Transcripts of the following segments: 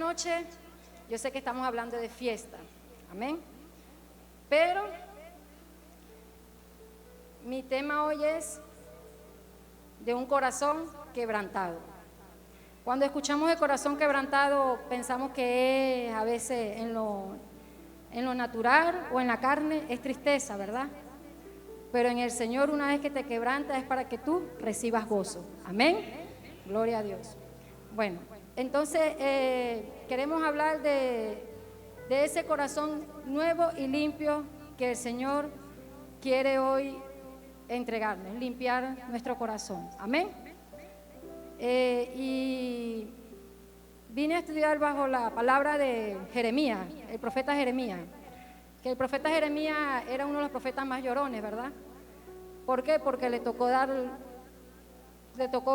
noche, yo sé que estamos hablando de fiesta, amén. Pero mi tema hoy es de un corazón quebrantado. Cuando escuchamos de corazón quebrantado, pensamos que es a veces en lo natural o en la carne, es tristeza, ¿verdad? Pero en el Señor, una vez que te quebranta, es para que tú recibas gozo. Amén. Gloria a Dios. Bueno, entonces queremos hablar de ese corazón nuevo y limpio que el Señor quiere hoy entregarnos, limpiar nuestro corazón. Amén. Y vine a estudiar bajo la palabra de Jeremías, el profeta Jeremías. Que el profeta Jeremías era uno de los profetas más llorones, ¿verdad? ¿Por qué? Porque le tocó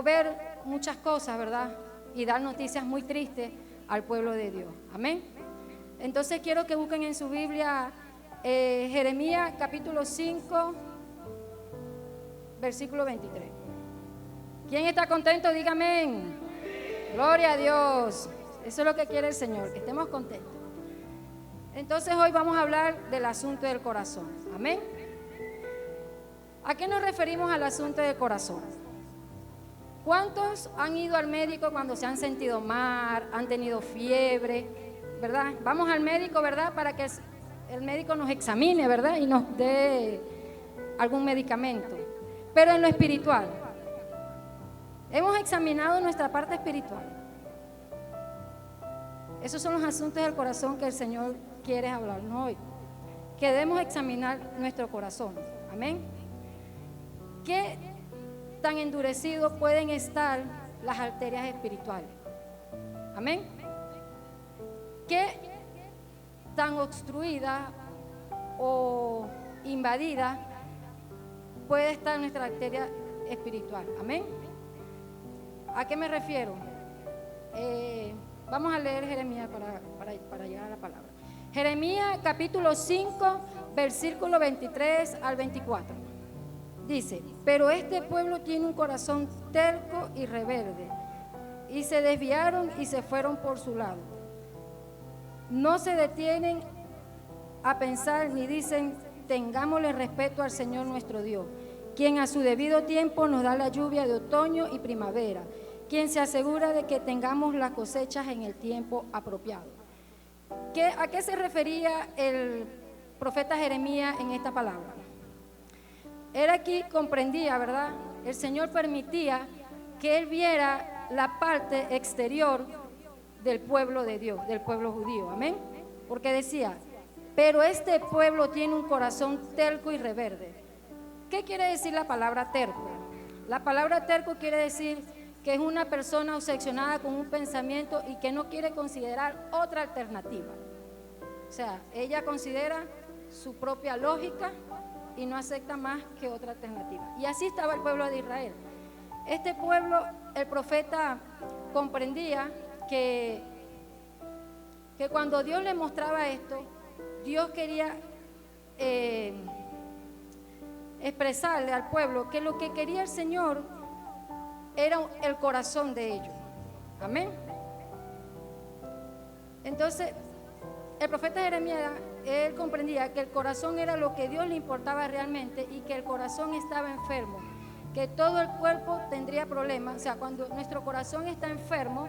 ver muchas cosas, ¿verdad? Y dar noticias muy tristes al pueblo de Dios. Amén. Entonces quiero que busquen en su Biblia Jeremías capítulo 5, versículo 23. ¿Quién está contento? Dígame amén. Gloria a Dios. Eso es lo que quiere el Señor, que estemos contentos. Entonces hoy vamos a hablar del asunto del corazón. Amén. ¿A qué nos referimos al asunto del corazón? ¿Cuántos han ido al médico cuando se han sentido mal, han tenido fiebre, verdad? Vamos al médico, ¿verdad? Para que el médico nos examine, ¿verdad? Y nos dé algún medicamento. Pero en lo espiritual, hemos examinado nuestra parte espiritual. Esos son los asuntos del corazón que el Señor quiere hablarnos hoy. Que debemos examinar nuestro corazón. Amén. ¿Qué tan endurecidos pueden estar las arterias espirituales? Amén. ¿Qué tan obstruida o invadida puede estar nuestra arteria espiritual? Amén. ¿A qué me refiero? Vamos a leer Jeremías para llegar a la palabra. Jeremías capítulo 5, versículo 23 al 24. Dice: pero este pueblo tiene un corazón terco y rebelde, y se desviaron y se fueron por su lado. No se detienen a pensar ni dicen: tengámosle respeto al Señor nuestro Dios, quien a su debido tiempo nos da la lluvia de otoño y primavera, quien se asegura de que tengamos las cosechas en el tiempo apropiado. ¿A qué se refería el profeta Jeremías en esta palabra? Él aquí comprendía, ¿verdad? El Señor permitía que él viera la parte exterior del pueblo de Dios, del pueblo judío, amén. Porque decía: pero este pueblo tiene un corazón terco y rebelde. ¿Qué quiere decir la palabra terco? La palabra terco quiere decir que es una persona obsesionada con un pensamiento y que no quiere considerar otra alternativa. O sea, ella considera su propia lógica y no acepta más que otra alternativa. Y así estaba el pueblo de Israel. Este pueblo, el profeta comprendía que cuando Dios le mostraba esto, Dios quería expresarle al pueblo que lo que quería el Señor era el corazón de ellos. Amén. Entonces, el profeta Jeremías, él comprendía que el corazón era lo que Dios le importaba realmente y que el corazón estaba enfermo, que todo el cuerpo tendría problemas. O sea, cuando nuestro corazón está enfermo,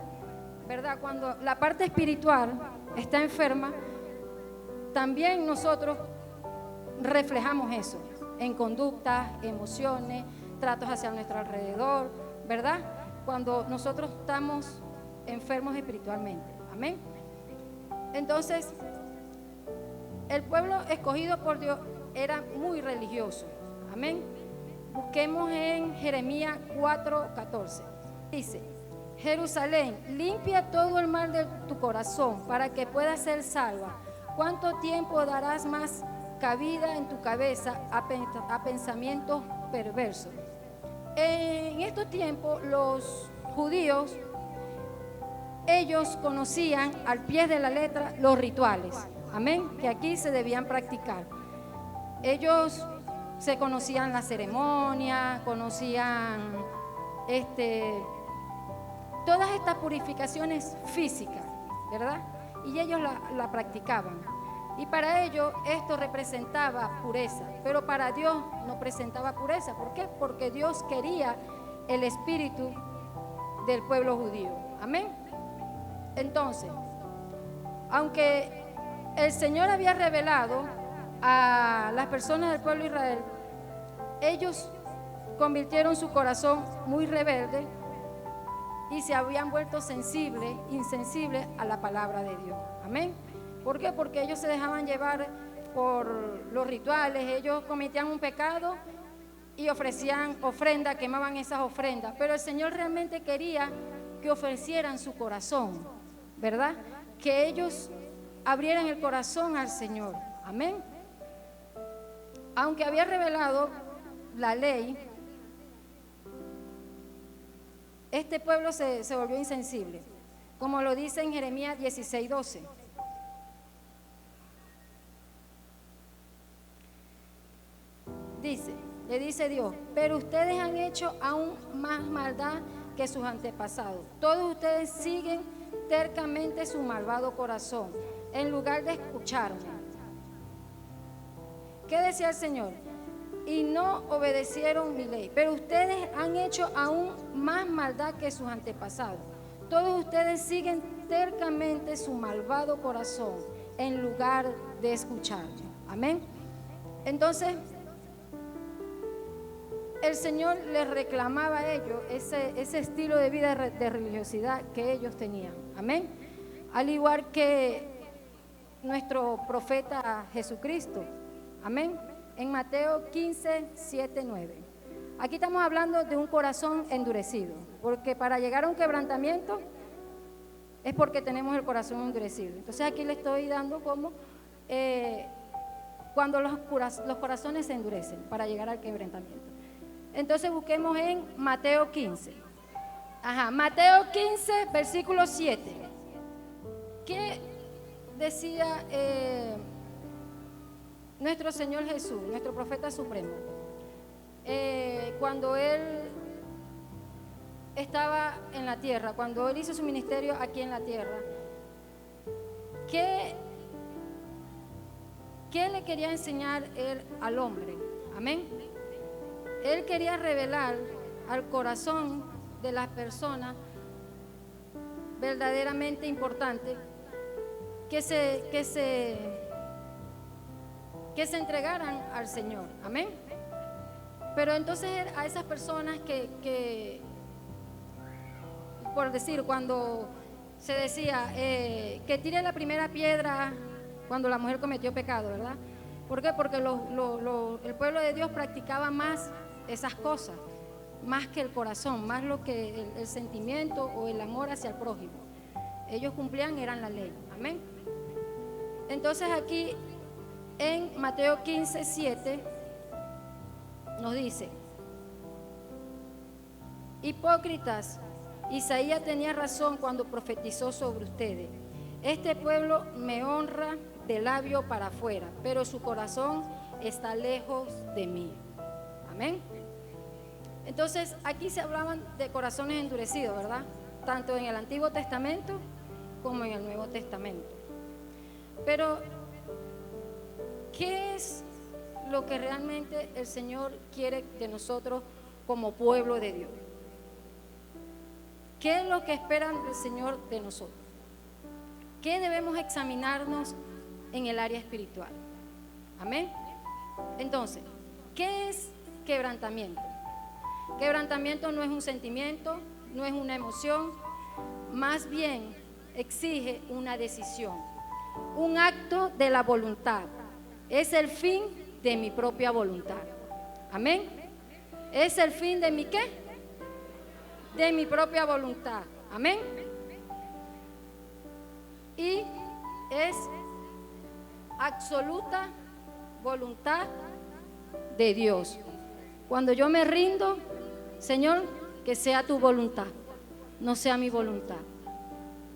¿verdad? Cuando la parte espiritual está enferma, también nosotros reflejamos eso en conductas, emociones, tratos hacia nuestro alrededor, ¿verdad? Cuando nosotros estamos enfermos espiritualmente. Amén. Entonces, el pueblo escogido por Dios era muy religioso. Amén. Busquemos en Jeremías 4:14. Dice: Jerusalén, limpia todo el mal de tu corazón para que puedas ser salva. ¿Cuánto tiempo darás más cabida en tu cabeza a pensamientos perversos? En estos tiempos los judíos, ellos conocían al pie de la letra los rituales, amén, que aquí se debían practicar. Ellos se conocían la ceremonia, conocían todas estas purificaciones físicas, ¿verdad? Y ellos la practicaban. Y para ellos esto representaba pureza, pero para Dios no presentaba pureza. ¿Por qué? Porque Dios quería el espíritu del pueblo judío. Amén. Entonces, aunque el Señor había revelado a las personas del pueblo de Israel, ellos convirtieron su corazón muy rebelde y se habían vuelto insensibles a la palabra de Dios. Amén. ¿Por qué? Porque ellos se dejaban llevar por los rituales, ellos cometían un pecado y ofrecían ofrendas, quemaban esas ofrendas, pero el Señor realmente quería que ofrecieran su corazón, ¿verdad? Que ellos abrieran el corazón al Señor. Amén. Aunque había revelado la ley, este pueblo se volvió insensible, como lo dice en Jeremías 16:12. Le dice Dios, pero ustedes han hecho aún más maldad que sus antepasados. Todos ustedes siguen tercamente su malvado corazón, en lugar de escucharme. ¿Qué decía el Señor? Y no obedecieron mi ley, pero ustedes han hecho aún más maldad que sus antepasados. Todos ustedes siguen tercamente su malvado corazón, en lugar de escucharme. Amén. Entonces, el Señor les reclamaba a ellos ese estilo de vida de religiosidad que ellos tenían. Amén. Al igual que nuestro profeta Jesucristo. Amén. En Mateo 15, 7, 9. Aquí estamos hablando de un corazón endurecido, porque para llegar a un quebrantamiento es porque tenemos el corazón endurecido. Entonces aquí le estoy dando como cuando los corazones se endurecen para llegar al quebrantamiento. Entonces busquemos en Mateo 15. Mateo 15, versículo 7. ¿Qué decía nuestro Señor Jesús, nuestro profeta supremo? Cuando Él estaba en la tierra, cuando Él hizo su ministerio aquí en la tierra, ¿qué le quería enseñar Él al hombre? Amén. Él quería revelar al corazón de las personas verdaderamente importantes que se entregaran al Señor. Amén. Pero entonces a esas personas que por decir, cuando se decía que tire la primera piedra cuando la mujer cometió pecado, ¿verdad? ¿Por qué? Porque el pueblo de Dios practicaba más esas cosas, más que el corazón, más lo que el sentimiento o el amor hacia el prójimo. Ellos cumplían, eran la ley. Amén. Entonces aquí en Mateo 15, 7 nos dice: hipócritas, Isaías tenía razón cuando profetizó sobre ustedes. Este pueblo me honra de labio para afuera, pero su corazón está lejos de mí. Amén. Entonces aquí se hablaban de corazones endurecidos, ¿verdad? Tanto en el Antiguo Testamento como en el Nuevo Testamento. Pero ¿qué es lo que realmente el Señor quiere de nosotros como pueblo de Dios? ¿Qué es lo que espera el Señor de nosotros? ¿Qué debemos examinarnos en el área espiritual? Amén. Entonces, ¿qué es quebrantamiento? Quebrantamiento no es un sentimiento, no es una emoción, más bien exige una decisión, un acto de la voluntad. Es el fin de mi propia voluntad. Amén. Es el fin de mi ¿qué? De mi propia voluntad. Amén. Y es absoluta voluntad de Dios. Cuando yo me rindo, Señor, que sea tu voluntad, no sea mi voluntad.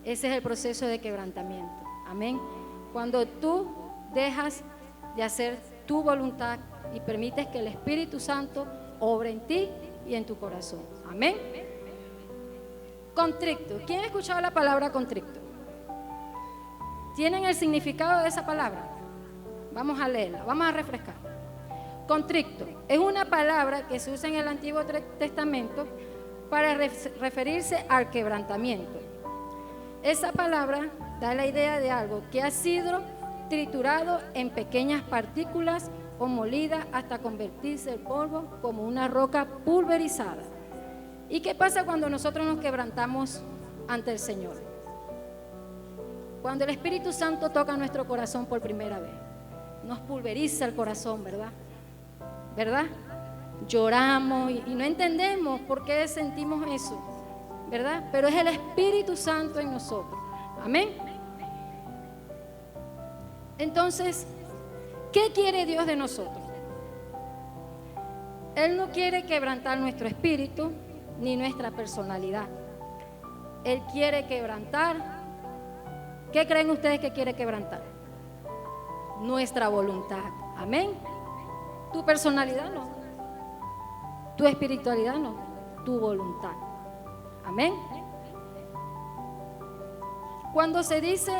Ese es el proceso de quebrantamiento. Amén. Cuando tú dejas de hacer tu voluntad y permites que el Espíritu Santo obre en ti y en tu corazón. Amén. Contrito. ¿Quién ha escuchado la palabra contrito? ¿Tienen el significado de esa palabra? Vamos a leerla, vamos a refrescar. Contricto es una palabra que se usa en el Antiguo Testamento para referirse al quebrantamiento. Esa palabra da la idea de algo que ha sido triturado en pequeñas partículas o molida hasta convertirse en polvo como una roca pulverizada. ¿Y qué pasa cuando nosotros nos quebrantamos ante el Señor? Cuando el Espíritu Santo toca nuestro corazón por primera vez, nos pulveriza el corazón, ¿verdad? ¿Verdad? Lloramos y no entendemos por qué sentimos eso, ¿verdad? Pero es el Espíritu Santo en nosotros. Amén. Entonces, ¿qué quiere Dios de nosotros? Él no quiere quebrantar nuestro espíritu ni nuestra personalidad. Él quiere quebrantar. ¿Qué creen ustedes que quiere quebrantar? Nuestra voluntad. Amén. Tu personalidad no. Tu espiritualidad no. Tu voluntad. Amén. Cuando se dice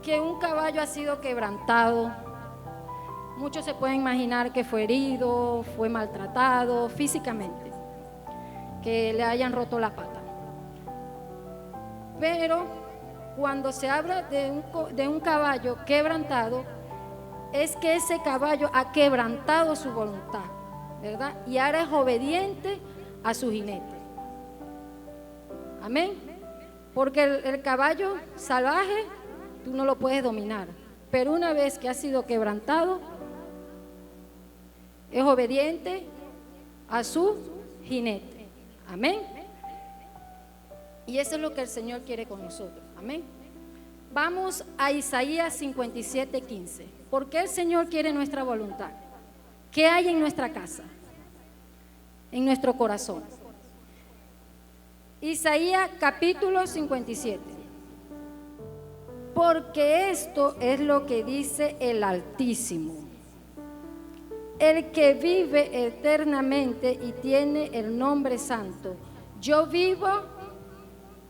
que un caballo ha sido quebrantado, muchos se pueden imaginar que fue herido, fue maltratado físicamente, que le hayan roto la pata. Pero cuando se habla de un caballo quebrantado, es que ese caballo ha quebrantado su voluntad, ¿verdad? Y ahora es obediente a su jinete. Amén. Porque el caballo salvaje tú no lo puedes dominar, pero una vez que ha sido quebrantado, es obediente a su jinete. Amén. Y eso es lo que el Señor quiere con nosotros. Amén. Vamos a Isaías 57:15. ¿Por qué el Señor quiere nuestra voluntad? ¿Qué hay en nuestra casa? En nuestro corazón. Isaías capítulo 57. Porque esto es lo que dice el Altísimo, el que vive eternamente y tiene el nombre santo. Yo vivo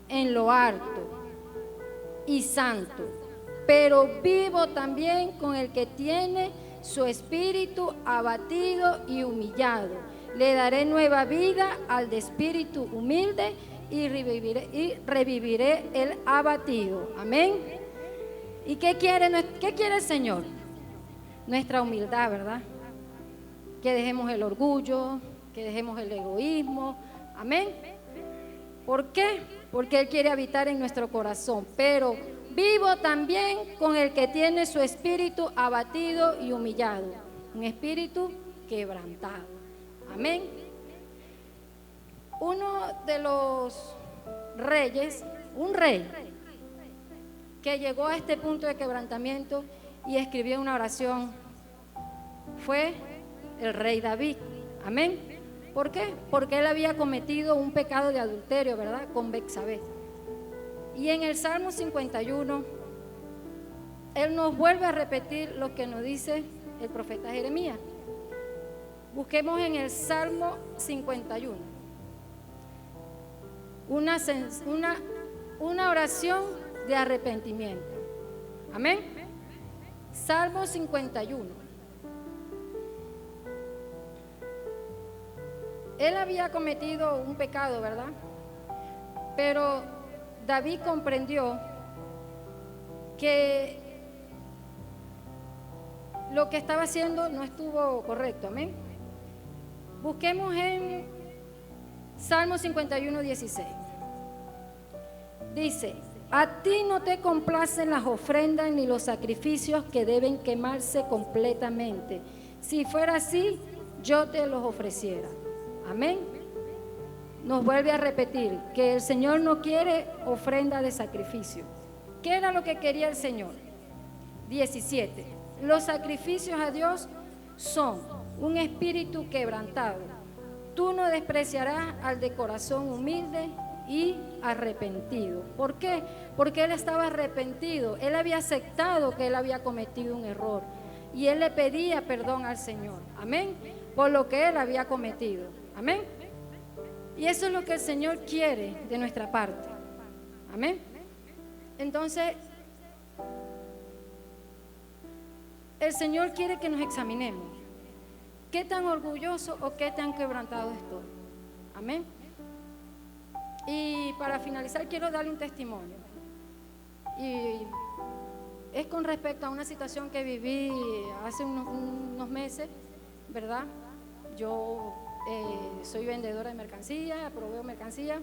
en lo alto y santo, pero vivo también con el que tiene su espíritu abatido y humillado. Le daré nueva vida al de espíritu humilde y reviviré el abatido. Amén. ¿Y qué quiere el Señor? Nuestra humildad, ¿verdad? Que dejemos el orgullo, que dejemos el egoísmo. Amén. ¿Por qué? Porque Él quiere habitar en nuestro corazón. Pero vivo también con el que tiene su espíritu abatido y humillado. Un espíritu quebrantado. Amén. Uno de los reyes, un rey, que llegó a este punto de quebrantamiento y escribió una oración, fue el rey David. Amén. ¿Por qué? Porque él había cometido un pecado de adulterio, ¿verdad? Con Betsabé. Y en el Salmo 51, él nos vuelve a repetir lo que nos dice el profeta Jeremías. Busquemos en el Salmo 51 una oración de arrepentimiento. Amén. Salmo 51. Él había cometido un pecado, ¿verdad? Pero David comprendió que lo que estaba haciendo no estuvo correcto. Amén. Busquemos en Salmo 51, 16. Dice: a ti no te complacen las ofrendas ni los sacrificios que deben quemarse completamente. Si fuera así, yo te los ofreciera. Amén. Nos vuelve a repetir que el Señor no quiere ofrenda de sacrificio. ¿Qué era lo que quería el Señor? 17. Los sacrificios a Dios son un espíritu quebrantado. Tú no despreciarás al de corazón humilde y arrepentido. ¿Por qué? Porque él estaba arrepentido. Él había aceptado que él había cometido un error y él le pedía perdón al Señor. Amén. Por lo que él había cometido. Amén. Y eso es lo que el Señor quiere de nuestra parte. Amén. Entonces, El Señor quiere que nos examinemos. ¿Qué tan orgulloso o qué tan quebrantado estoy? Amén. Y para finalizar quiero darle un testimonio. Y es con respecto a una situación que viví hace unos meses, ¿verdad? Yo soy vendedora de mercancía, proveo mercancía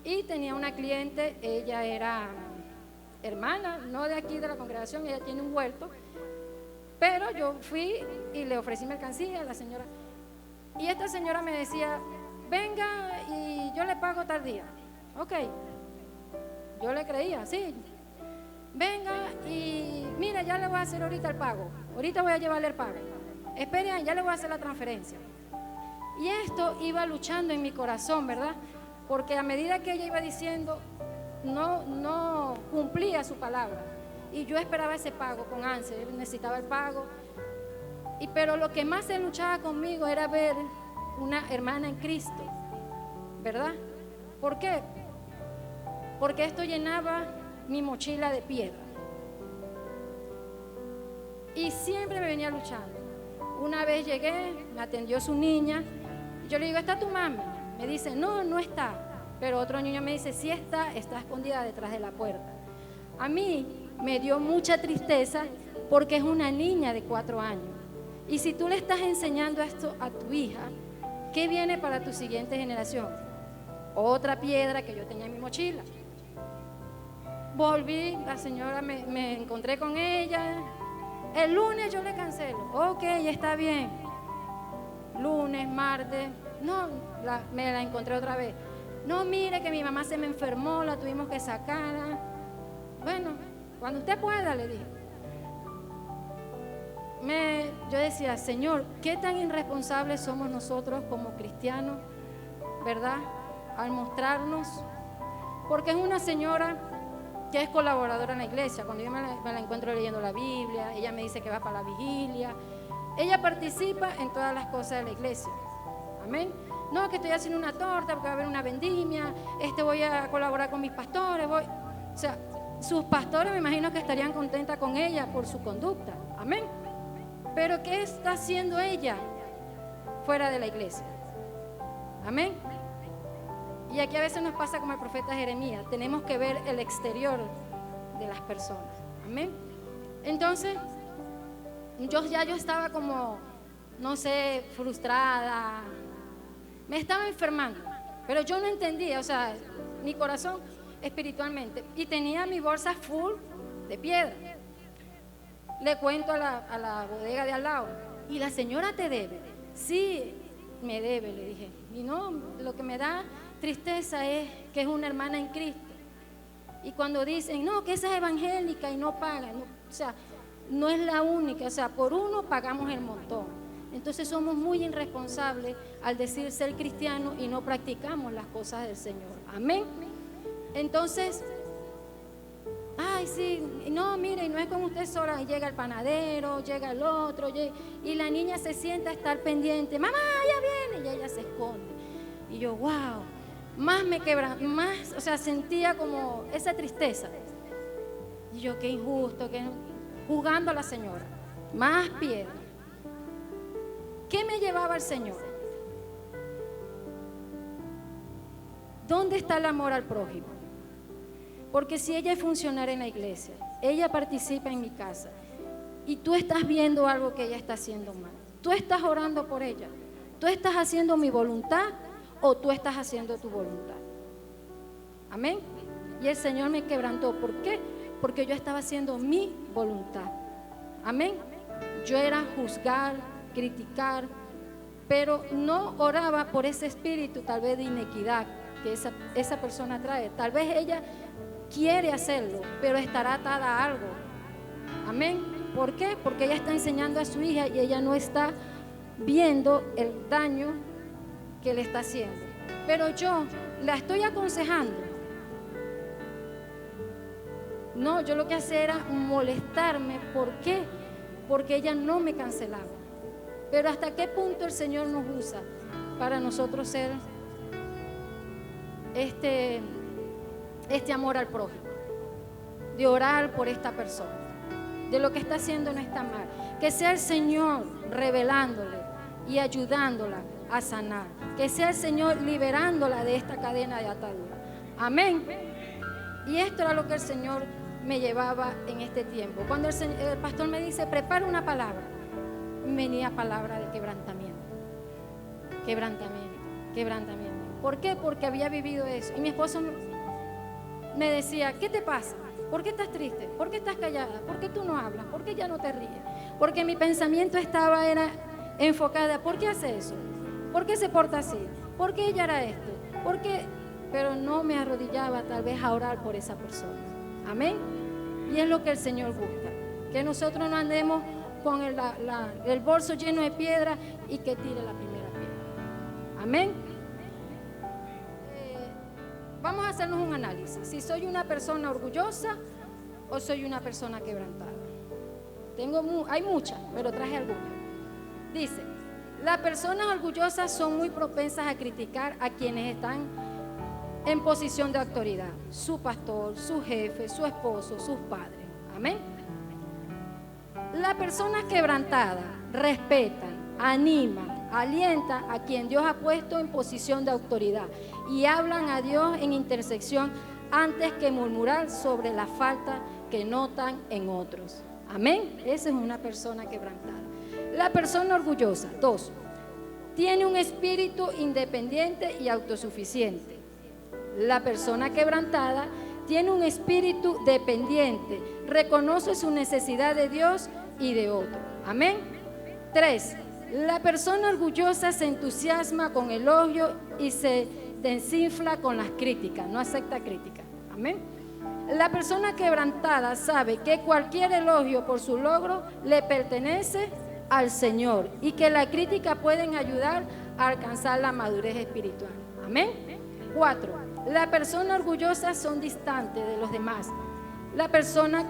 y tenía una cliente, ella era hermana, no de aquí de la congregación, ella tiene un huerto, pero yo fui y le ofrecí mercancía a la señora. Y esta señora me decía, venga y yo le pago tal día. Ok, yo le creía, sí. Venga y mira, ya le voy a hacer ahorita el pago. Ahorita voy a llevarle el pago. Esperen, ya le voy a hacer la transferencia. Y esto iba luchando en mi corazón, ¿verdad? Porque a medida que ella iba diciendo, no cumplía su palabra. Y yo esperaba ese pago con ansia, yo necesitaba el pago. Pero lo que más se luchaba conmigo era ver una hermana en Cristo, ¿verdad? ¿Por qué? Porque esto llenaba mi mochila de piedra. Y siempre me venía luchando. Una vez llegué, me atendió su niña. Yo le digo, ¿está tu mami? Me dice, no, no está. Pero otro niño me dice, sí está escondida detrás de la puerta. A mí me dio mucha tristeza porque es una niña de 4 años. Y si tú le estás enseñando esto a tu hija, ¿qué viene para tu siguiente generación? Otra piedra que yo tenía en mi mochila. Volví, la señora me encontré con ella. El lunes yo le cancelo. Ok, está bien. Lunes, martes. No, me la encontré otra vez. No, mire que mi mamá se me enfermó, la tuvimos que sacar. Bueno, cuando usted pueda, le dije. Yo decía, Señor, ¿qué tan irresponsables somos nosotros como cristianos, verdad? Al mostrarnos, porque es una señora que es colaboradora en la iglesia. Cuando yo me la encuentro leyendo la Biblia, ella me dice que va para la vigilia. Ella participa en todas las cosas de la iglesia. Amén. No, que estoy haciendo una torta porque va a haber una vendimia, voy a colaborar con mis pastores. O sea, sus pastores me imagino que estarían contentas con ella por su conducta. Amén. Pero ¿qué está haciendo ella fuera de la iglesia? Amén. Y aquí a veces nos pasa como el profeta Jeremías, tenemos que ver el exterior de las personas. Amén. Entonces, yo estaba como, no sé, frustrada, me estaba enfermando, pero yo no entendía, o sea, mi corazón espiritualmente, y tenía mi bolsa full de piedra. Le cuento a la bodega de al lado, y la señora te debe. Sí, me debe, le dije. Y no, lo que me da tristeza es que es una hermana en Cristo. Y cuando dicen, no, que esa es evangélica y no paga, no, o sea, no es la única, o sea, por uno pagamos el montón. Entonces somos muy irresponsables al decir ser cristianos y no practicamos las cosas del Señor. Amén. Entonces, ay, sí, no, mire, y no es como usted sola, y llega el panadero, llega el otro, y la niña se sienta a estar pendiente, mamá, ya viene, y ella se esconde. Y yo, wow, más me quebra, más, o sea, sentía como esa tristeza. Y yo, qué injusto, jugando a la señora, más piedra. ¿Qué me llevaba al Señor? ¿Dónde está el amor al prójimo? Porque si ella es funcionaria en la iglesia, ella participa en mi casa, y tú estás viendo algo que ella está haciendo mal, tú estás orando por ella, tú estás haciendo mi voluntad o tú estás haciendo tu voluntad. Amén. Y el Señor me quebrantó. ¿Por qué? Porque yo estaba haciendo mi voluntad. Amén. Yo era juzgar, criticar, pero no oraba por ese espíritu tal vez de inequidad que esa persona trae. Tal vez ella quiere hacerlo, pero estará atada a algo. Amén. ¿Por qué? Porque ella está enseñando a su hija y ella no está viendo el daño que le está haciendo. Pero yo la estoy aconsejando. No, yo lo que hacía era molestarme. ¿Por qué? Porque ella no me cancelaba. Pero ¿hasta qué punto el Señor nos usa para nosotros ser este amor al prójimo? de orar por esta persona, de lo que está haciendo no está mal. Que sea el Señor revelándole y ayudándola a sanar. Que sea el Señor liberándola de esta cadena de atadura. Amén. Y esto era lo que el Señor me llevaba en este tiempo. Cuando el pastor me dice, prepara una palabra, venía palabra de quebrantamiento. Quebrantamiento. ¿Por qué? Porque había vivido eso. Y mi esposo me decía, ¿qué te pasa? ¿Por qué estás triste? ¿Por qué estás callada? ¿Por qué tú no hablas? ¿Por qué ya no te ríes? Porque mi pensamiento era enfocada, ¿por qué hace eso? ¿Por qué se porta así? ¿Por qué ella era esto? ¿Por qué? Pero no me arrodillaba tal vez a orar por esa persona. Amén. Y es lo que el Señor busca, que nosotros no andemos con el bolso lleno de piedra y que tire la primera piedra. Amén. Vamos a hacernos un análisis. Si soy una persona orgullosa o soy una persona quebrantada. Hay muchas, pero traje algunas. Dice, las personas orgullosas son muy propensas a criticar a quienes están en posición de autoridad. Su pastor, su jefe, su esposo, sus padres. Amén. Las personas quebrantadas respetan, animan, alientan a quien Dios ha puesto en posición de autoridad y hablan a Dios en intersección antes que murmurar sobre la falta que notan en otros. Amén. Esa es una persona quebrantada. La persona orgullosa, 2, tiene un espíritu independiente y autosuficiente. La persona quebrantada tiene un espíritu dependiente, reconoce su necesidad de Dios y de otro. Amén. 3, la persona orgullosa se entusiasma con elogio y se desinfla con las críticas, no acepta críticas. Amén. La persona quebrantada sabe que cualquier elogio por su logro le pertenece al Señor y que la crítica pueden ayudar a alcanzar la madurez espiritual. Amén. 4, la persona orgullosa son distantes de los demás. La persona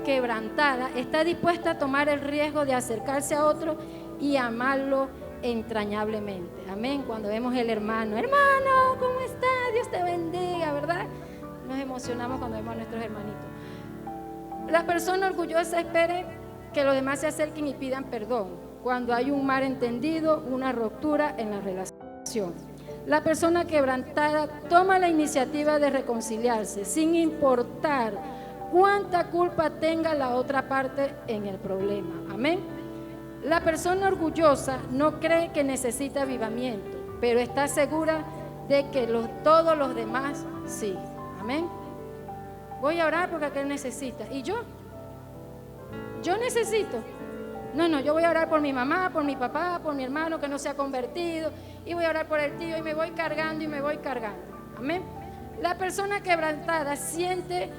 quebrantada está dispuesta a tomar el riesgo de acercarse a otro y amarlo entrañablemente. Amén. Cuando vemos el hermano, ¿cómo está? Dios te bendiga, ¿verdad? Nos emocionamos cuando vemos a nuestros hermanitos. La persona orgullosa espera que los demás se acerquen y pidan perdón cuando hay un malentendido, una ruptura en la relación. La persona quebrantada toma la iniciativa de reconciliarse sin importar cuánta culpa tenga la otra parte en el problema. Amén. La persona orgullosa no cree que necesita avivamiento, pero está segura de que todos los demás sí. Amén. Voy a orar porque aquel necesita. ¿Y yo? Yo necesito. No, yo voy a orar por mi mamá, por mi papá, por mi hermano que no se ha convertido, y voy a orar por el tío y me voy cargando. Amén. La persona quebrantada siente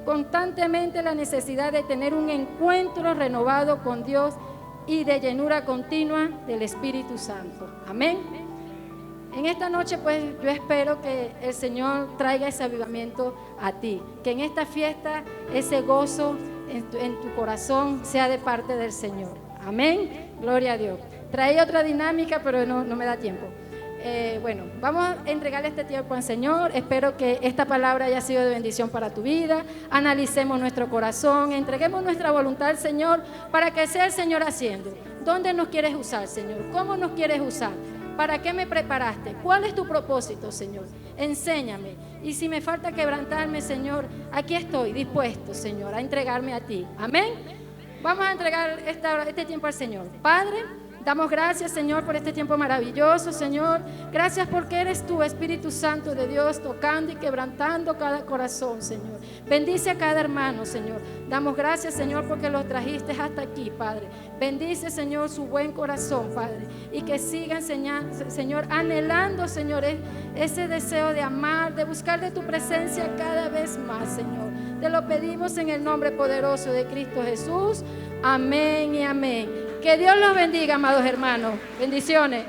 constantemente la necesidad de tener un encuentro renovado con Dios y de llenura continua del Espíritu Santo. Amén. En esta noche pues yo espero que el Señor traiga ese avivamiento a ti, que en esta fiesta ese gozo en tu corazón sea de parte del Señor. Amén. Gloria a Dios. Traía otra dinámica, pero no me da tiempo. Bueno, vamos a entregarle este tiempo al Señor. Espero que esta palabra haya sido de bendición para tu vida. Analicemos nuestro corazón, entreguemos nuestra voluntad al Señor para que sea el Señor haciendo. ¿Dónde nos quieres usar, Señor? ¿Cómo nos quieres usar? ¿Para qué me preparaste? ¿Cuál es tu propósito, Señor? Enséñame. Y si me falta quebrantarme, Señor, aquí estoy dispuesto, Señor, a entregarme a ti. Amén. Vamos a entregar este tiempo al Señor. Padre, damos gracias, Señor, por este tiempo maravilloso, Señor. Gracias porque eres tú, Espíritu Santo de Dios, tocando y quebrantando cada corazón, Señor. Bendice a cada hermano, Señor. Damos gracias, Señor, porque los trajiste hasta aquí, Padre. Bendice, Señor, su buen corazón, Padre. Y que sigan, Señor, anhelando, Señor, ese deseo de amar, de buscar de tu presencia cada vez más, Señor. Te lo pedimos en el nombre poderoso de Cristo Jesús. Amén y amén. Que Dios los bendiga, amados hermanos. Bendiciones.